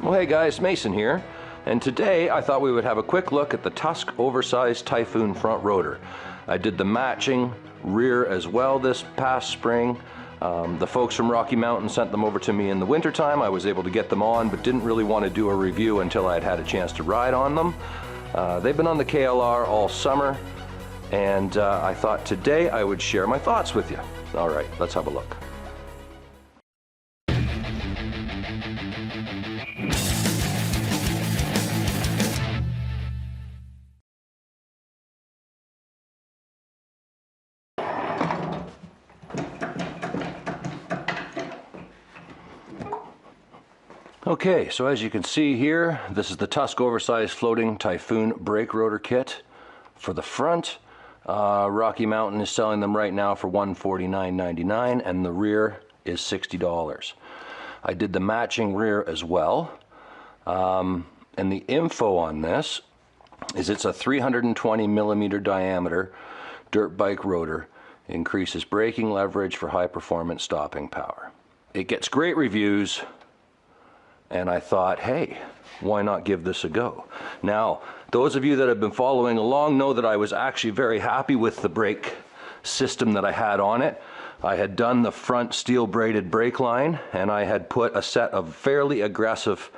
Well, hey guys, Mason here, and today I thought we would have a quick look at the Tusk oversized Typhoon front rotor. I did the matching rear as well this past spring. The folks from Rocky Mountain sent them over to me in the wintertime. I was able to get them on, but didn't really want to do a review until I had had a chance to ride on them. They've been on the KLR all summer, and I thought today I would share my thoughts with you. All right, let's have a look. Okay, so as you can see here, this is the Tusk oversized floating Typhoon brake rotor kit. For the front, Rocky Mountain is selling them right now for $149.99, and the rear is $60. I did the matching rear as well, and the info on this is it's a 320 millimeter diameter dirt bike rotor. It increases braking leverage for high performance stopping power. It gets great reviews, and I thought, hey, why not give this a go? Now, those of you that have been following along know that I was actually very happy with the brake system that I had on it. I had done the front steel braided brake line, and I had put a set of fairly aggressive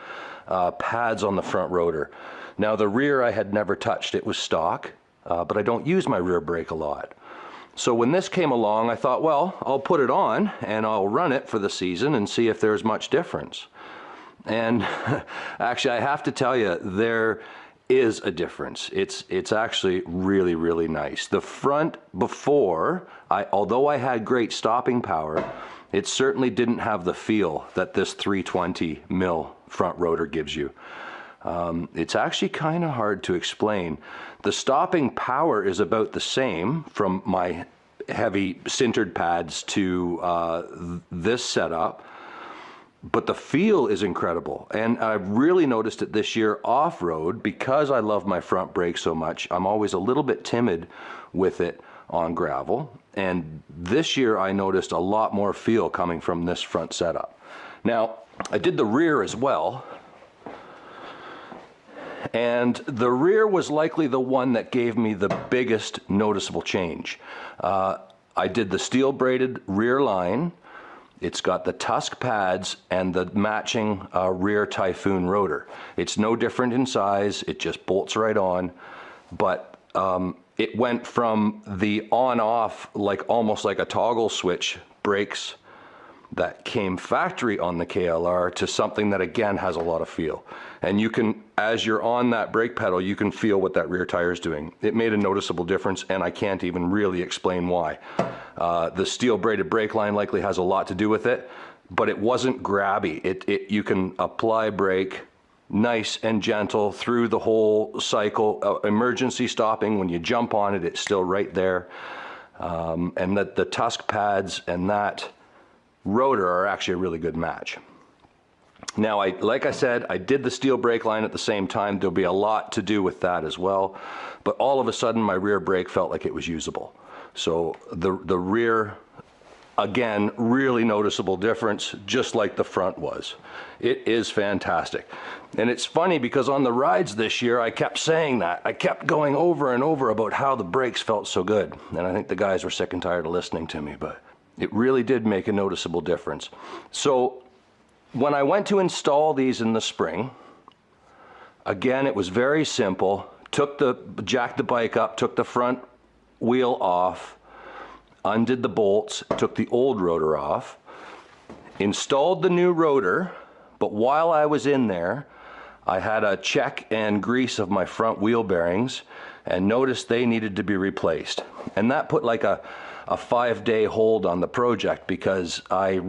pads on the front rotor. Now, the rear I had never touched. It was stock, but I don't use my rear brake a lot. So when this came along, I thought, well, I'll put it on and I'll run it for the season and see if there's much difference. And actually, I have to tell you, there is a difference. It's actually really, really nice. The front before, although I had great stopping power, it certainly didn't have the feel that this 320 mil front rotor gives you. It's actually kind of hard to explain. The stopping power is about the same from my heavy sintered pads to this setup. But the feel is incredible, and I've really noticed it this year off-road because I love my front brake so much. I'm always a little bit timid with it on gravel, and this year I noticed a lot more feel coming from this front setup. Now, I did the rear as well, and the rear was likely the one that gave me the biggest noticeable change. I did the steel braided rear line. It's got the Tusk pads and the matching rear Typhoon rotor. It's no different in size, it just bolts right on, but it went from the on-off, like almost like a toggle switch brakes that came factory on the KLR to something that again has a lot of feel. And you can, as you're on that brake pedal, you can feel what that rear tire is doing. It made a noticeable difference, and I can't even really explain why. The steel braided brake line likely has a lot to do with it, but it wasn't grabby. You can apply brake nice and gentle through the whole cycle. Emergency stopping, when you jump on it, it's still right there. And the Tusk pads and that rotor are actually a really good match. Now, like I said, I did the steel brake line at the same time. There'll be a lot to do with that as well, but all of a sudden my rear brake felt like it was usable. So the rear, again, really noticeable difference, just like the front was. It is fantastic. And it's funny because on the rides this year, I kept saying that. I kept going over and over about how the brakes felt so good. And I think the guys were sick and tired of listening to me, but it really did make a noticeable difference. So when I went to install these in the spring, again, it was very simple. Jacked the bike up, took the front wheel off, undid the bolts, took the old rotor off, installed the new rotor, but while I was in there, I had a check and grease of my front wheel bearings and noticed they needed to be replaced. And that put like a 5-day hold on the project because I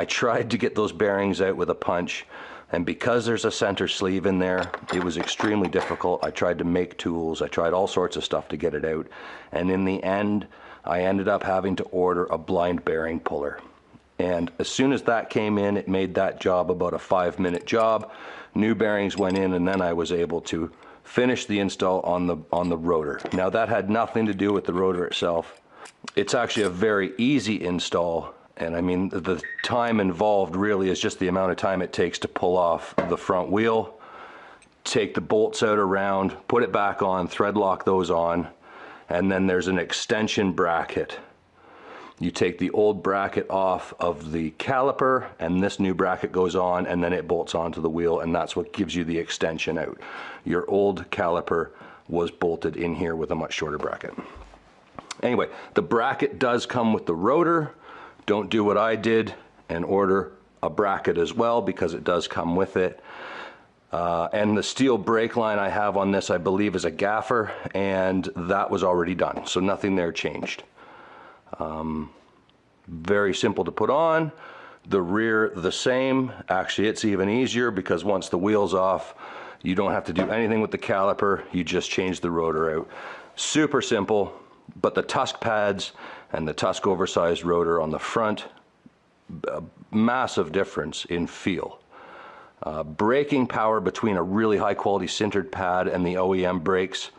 tried to get those bearings out with a punch, and because there's a center sleeve in there, it was extremely difficult. I tried to make tools, I tried all sorts of stuff to get it out, and in the end, I ended up having to order a blind bearing puller. And as soon as that came in, it made that job about a 5-minute job. New bearings went in, and then I was able to finish the install on the rotor. Now, that had nothing to do with the rotor itself. It's actually a very easy install, And I mean, the time involved really is just the amount of time it takes to pull off the front wheel, take the bolts out around, put it back on, thread lock those on, and then there's an extension bracket. You take the old bracket off of the caliper and this new bracket goes on, and then it bolts onto the wheel, and that's what gives you the extension out. Your old caliper was bolted in here with a much shorter bracket. Anyway, the bracket does come with the rotor. Don't do what I did and order a bracket as well, because it does come with it. And the steel brake line I have on this, I believe, is a gaffer, and that was already done, so nothing there changed. Very simple to put on. The rear the same. Actually, it's even easier because once the wheel's off, you don't have to do anything with the caliper, you just change the rotor out. Super simple, but the Tusk pads and the Tusk oversized rotor on the front, a massive difference in feel. Braking power between a really high quality sintered pad and the OEM brakes.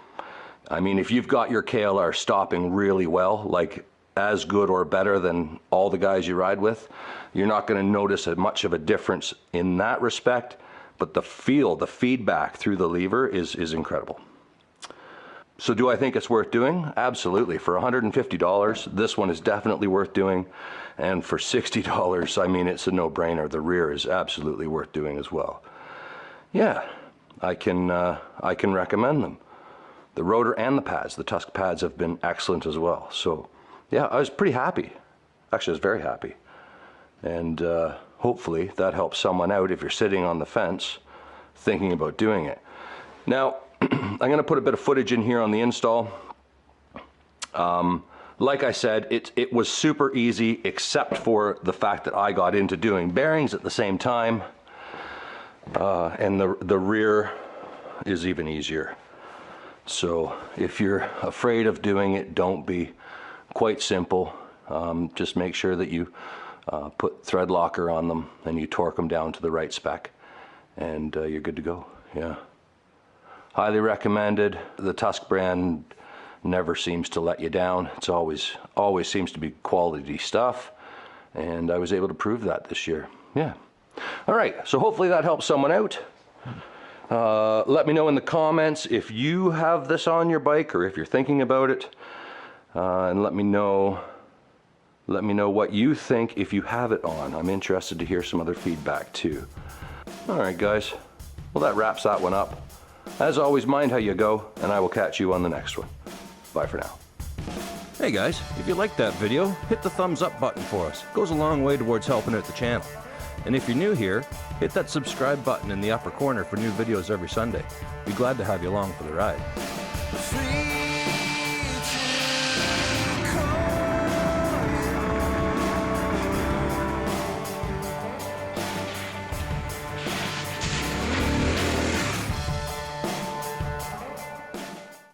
I mean, if you've got your KLR stopping really well, like as good or better than all the guys you ride with, you're not going to notice much of a difference in that respect, but the feel, the feedback through the lever is incredible. So do I think it's worth doing? Absolutely. For $150, this one is definitely worth doing, and for $60, I mean, it's a no-brainer. The rear is absolutely worth doing as well. Yeah, I can recommend them. The rotor and the pads, the Tusk pads, have been excellent as well. So yeah, I was pretty happy. Actually, I was very happy. And hopefully that helps someone out if you're sitting on the fence thinking about doing it. Now, I'm going to put a bit of footage in here on the install. Like I said, it was super easy, except for the fact that I got into doing bearings at the same time. And the rear is even easier. So if you're afraid of doing it, don't be. Quite simple. Just make sure that you put thread locker on them and you torque them down to the right spec, and you're good to go. Yeah. Highly recommended. The Tusk brand never seems to let you down. It's always seems to be quality stuff, and I was able to prove that this year. Yeah. All right, so hopefully that helps someone out. Let me know in the comments if you have this on your bike or if you're thinking about it. And let me know what you think if you have it on. I'm interested to hear some other feedback too. All right, guys. Well, that wraps that one up. As always, mind how you go, and I will catch you on the next one. Bye for now. Hey guys, if you liked that video, hit the thumbs up button for us. It goes a long way towards helping out the channel. And if you're new here, hit that subscribe button in the upper corner for new videos every Sunday. Be glad to have you along for the ride.